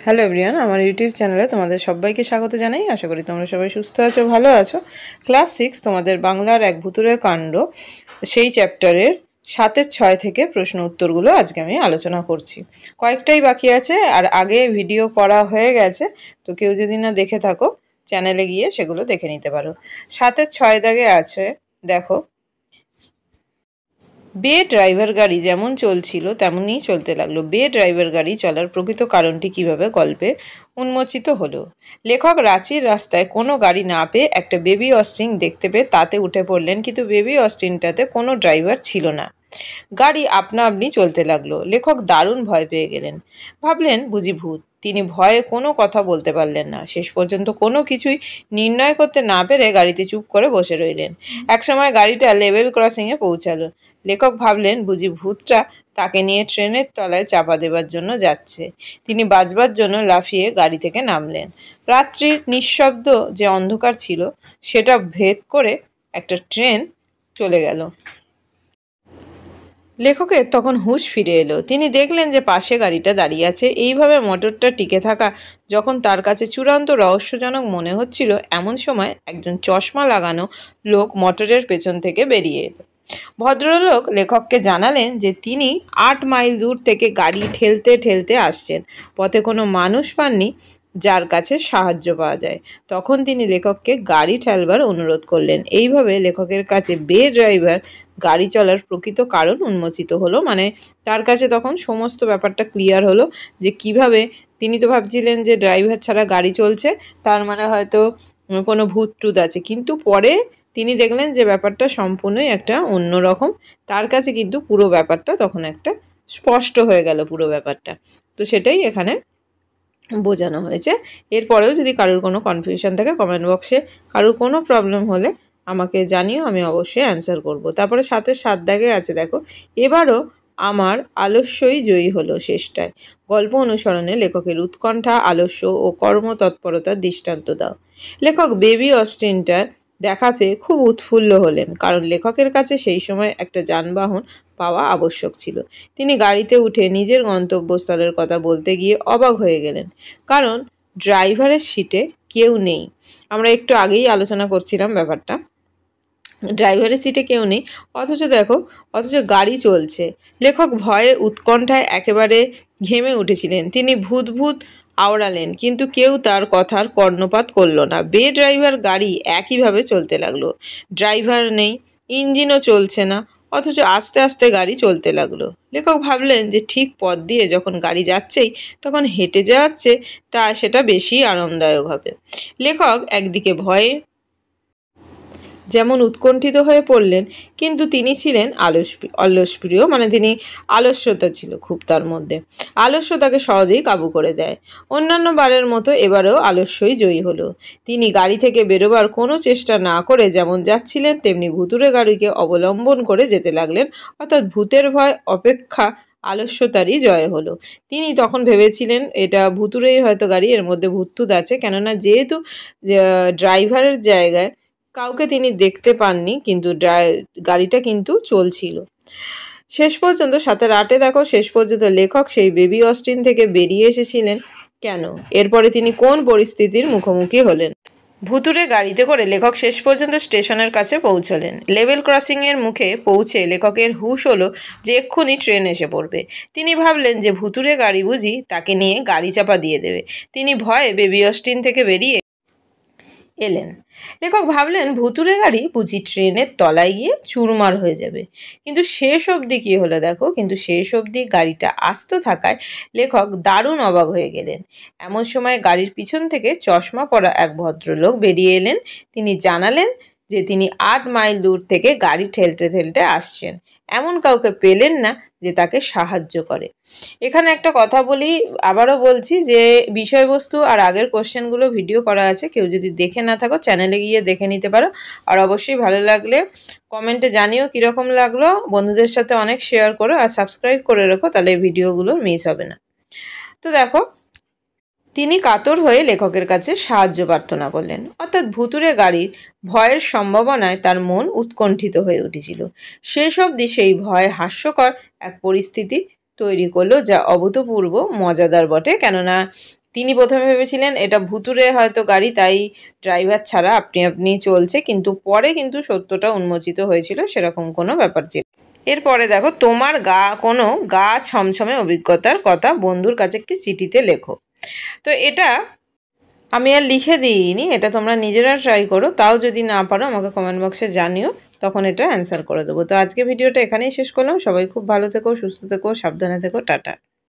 Hello everyone, আমার YouTube চ্যানেলে তোমাদের সবাইকে স্বাগত জানাই। আশা করি তোমরা সবাই সুস্থ আছো, ভালো আছো। ক্লাস 6 তোমাদের বাংলার এক ভুতুড়ে কাণ্ড সেই চ্যাপ্টারের 7-6 থেকে প্রশ্ন উত্তরগুলো আজকে আমি আলোচনা করছি। কয়েকটাই বাকি আছে, আর আগে ভিডিও করা হয়ে গেছে, তো কেউ যদি না দেখে থাকো চ্যানেলে গিয়ে সেগুলো দেখে নিতে পারো। 7-6 দাগে আছে, দেখো, বে ড্রাইভার গাড়ি যেমন চলছিল তেমনই চলতে লাগলো। বে ড্রাইভার গাড়ি চলার প্রকৃত কারণটি কিভাবে গল্পে উন্মোচিত হলো। লেখক রাঁচির রাস্তায় কোনো গাড়ি না পেয়ে একটা বেবি অস্টিন দেখতে পেয়ে তাতে উঠে পড়লেন, কিন্তু বেবি অস্টিনটাতে কোনো ড্রাইভার ছিল না। গাড়ি আপনা আপনি চলতে লাগলো। লেখক দারুণ ভয় পেয়ে গেলেন, ভাবলেন বুঝি ভূত। তিনি ভয়ে কোনো কথা বলতে পারলেন না। শেষ পর্যন্ত কোনো কিছুই নির্ণয় করতে না পেরে গাড়িতে চুপ করে বসে রইলেন। একসময় গাড়িটা লেভেল ক্রসিংয়ে পৌঁছালো। লেখক ভাবলেন বুঝি ভূতটা তাকে নিয়ে ট্রেনের তলায় চাপা দেবার জন্য যাচ্ছে। তিনি বাঁচবার জন্য লাফিয়ে গাড়ি থেকে নামলেন। রাত্রির নিঃশব্দ যে অন্ধকার ছিল সেটা ভেদ করে একটা ট্রেন চলে গেল। লেখকের তখন হুঁশ ফিরে এলো। তিনি দেখলেন যে পাশে গাড়িটা দাঁড়িয়ে আছে। এইভাবে মোটরটা টিকে থাকা যখন তার কাছে চূড়ান্ত রহস্যজনক মনে হচ্ছিল, এমন সময় একজন চশমা লাগানো লোক মোটরের পেছন থেকে বেরিয়ে এলো। ভদ্রলোক লেখককে জানালেন যে তিনি 8 মাইল দূর থেকে গাড়ি ঠেলতে ঠেলতে আসছেন। পথে কোনো মানুষ পাননি যার কাছে সাহায্য পাওয়া যায়। তখন তিনি লেখককে গাড়ি ঠেলবার অনুরোধ করলেন। এইভাবে লেখকের কাছে বে ড্রাইভার গাড়ি চলার প্রকৃত কারণ উন্মোচিত হলো। মানে তার কাছে তখন সমস্ত ব্যাপারটা ক্লিয়ার হলো যে কিভাবে, তিনি তো ভাবছিলেন যে ড্রাইভার ছাড়া গাড়ি চলছে, তার মানে হয়তো কোনো ভূত টুত আছে, কিন্তু পরে তিনি দেখলেন যে ব্যাপারটা সম্পূর্ণই একটা অন্যরকম। তার কাছে কিন্তু পুরো ব্যাপারটা তখন একটা স্পষ্ট হয়ে গেল পুরো ব্যাপারটা। তো সেটাই এখানে বোঝানো হয়েছে। এরপরেও যদি কারোর কোনো কনফিউশন থাকে কমেন্ট বক্সে, কারোর কোনো প্রবলেম হলে আমাকে জানিও, আমি অবশ্যই অ্যান্সার করব। তারপরে 7 দাগে আছে, দেখো, এবারও আমার আলস্যই জয়ী হলো শেষটায়। গল্প অনুসরণে লেখকের উৎকণ্ঠা, আলস্য ও কর্মতৎপরতার দৃষ্টান্ত দাও। লেখক বেবি অস্টিনটার দেখা পেয়ে খুব উৎফুল্ল হলেন, কারণ লেখকের কাছে সেই সময় একটা যানবাহন পাওয়া আবশ্যক ছিল। তিনি গাড়িতে উঠে নিজের গন্তব্যস্থলের কথা বলতে গিয়ে অবাক হয়ে গেলেন, কারণ ড্রাইভারের সিটে কেউ নেই। আমরা একটু আগেই আলোচনা করছিলাম ব্যাপারটা, ড্রাইভারের সিটে কেউ নেই, অথচ গাড়ি চলছে। লেখক ভয়ে উৎকণ্ঠায় একেবারে ঘেমে উঠেছিলেন। তিনি ভূত ভূত আওড়ালেন, কিন্তু কেউ তার কথার কর্ণপাত করল না। বে ড্রাইভার গাড়ি একইভাবে চলতে লাগলো। ড্রাইভার নেই, ইঞ্জিনও চলছে না, অথচ আস্তে আস্তে গাড়ি চলতে লাগলো। লেখক ভাবলেন যে ঠিক পথ দিয়ে যখন গাড়ি যাচ্ছেই তখন হেঁটে যাচ্ছে, সেটা বেশি আরামদায়ক হবে। লেখক একদিকে ভয়ে যেমন উৎকণ্ঠিত হয়ে পড়লেন, কিন্তু তিনি ছিলেন অলসপ্রিয়, মানে তিনি আলস্যতা ছিল খুব তার মধ্যে। আলস্য তাকে সহজেই কাবু করে দেয়। অন্যান্য বারের মতো এবারেও আলস্যই জয়ী হলো। তিনি গাড়ি থেকে বেরোবার কোনো চেষ্টা না করে যেমন যাচ্ছিলেন তেমনি ভুতুড়ে গাড়িকে অবলম্বন করে যেতে লাগলেন, অর্থাৎ ভূতের ভয় অপেক্ষা আলস্যতারই জয় হলো। তিনি তখন ভেবেছিলেন এটা ভুতুড়েই হয়তো গাড়ি, এর মধ্যে ভূতটুত আছে, কেননা যেহেতু ড্রাইভারের জায়গায় কাউকে তিনি দেখতে পাননি, কিন্তু গাড়িটা কিন্তু চলছিল। শেষ পর্যন্ত 7-8 দেখো, শেষ পর্যন্ত লেখক সেই বেবি অস্টিন থেকে বেরিয়ে এসেছিলেন কেন, এরপরে তিনি কোন পরিস্থিতির মুখোমুখি হলেন। ভুতুড়ে গাড়িতে করে লেখক শেষ পর্যন্ত স্টেশনের কাছে পৌঁছলেন। লেভেল ক্রসিংয়ের মুখে পৌঁছে লেখকের হুঁশ হলো যে এক্ষুনি ট্রেন এসে পড়বে। তিনি ভাবলেন যে ভুতুড়ে গাড়ি বুঝি তাকে নিয়ে গাড়ি চাপা দিয়ে দেবে। তিনি ভয়ে বেবি অস্টিন থেকে বেরিয়ে এলেন। লেখক ভাবলেন ভুতুড়ে গাড়ি বুঝি ট্রেনের তলায় গিয়ে চুরমার হয়ে যাবে। কিন্তু শেষ অবধি কী হলো দেখো, কিন্তু শেষ অবধি গাড়িটা আস্ত থাকায় লেখক দারুণ অবাক হয়ে গেলেন। এমন সময় গাড়ির পিছন থেকে চশমা পরা এক ভদ্রলোক বেরিয়ে এলেন। তিনি জানালেন যে তিনি 8 মাইল দূর থেকে গাড়ি ঠেলতে ঠেলতে আসছেন। এমন কাউকে পেলেন না যে তাকে সাহায্য করে। এখানে একটা কথা বলি, আবারও বলছি যে বিষয়বস্তু আর আগের কোশ্চেনগুলো ভিডিও করা আছে, কেউ যদি দেখে না থাকো চ্যানেলে গিয়ে দেখে নিতে পারো। আর অবশ্যই ভালো লাগলে কমেন্টে জানিও কীরকম লাগলো। বন্ধুদের সাথে অনেক শেয়ার করো আর সাবস্ক্রাইব করে রেখো, তাহলে এই ভিডিওগুলো মিস হবে না। তো দেখো, তিনি কাতর হয়ে লেখকের কাছে সাহায্য প্রার্থনা করলেন, অর্থাৎ ভুতুড়ে গাড়ির ভয়ের সম্ভাবনায় তার মন উৎকণ্ঠিত হয়ে উঠেছিল। শেষ অবধি সেই ভয় হাস্যকর এক পরিস্থিতি তৈরি করলো, যা অভূতপূর্ব মজাদার বটে। কেননা তিনি প্রথমে ভেবেছিলেন এটা ভুতুড়ে হয়তো গাড়ি, তাই ড্রাইভার ছাড়া আপনি আপনি চলছে, কিন্তু পরে কিন্তু সত্যটা উন্মোচিত হয়েছিল সেরকম কোনো ব্যাপার ছিল। এরপরে দেখো, তোমার কোনো গা ছমছমে অভিজ্ঞতার কথা বন্ধুর কাছে একটি চিঠিতে লেখো। তো এটা আমি আর লিখে দিইনি, এটা তোমরা নিজেরা ট্রাই করো। তাও যদি না পারো আমাকে কমেন্ট বক্সে জানিও, তখন এটা অ্যান্সার করে দেবো। তো আজকে ভিডিওটা এখানেই শেষ করলাম। সবাই খুব ভালো থেকো, সুস্থ থেকো, সাবধানে থেকো, টাটা।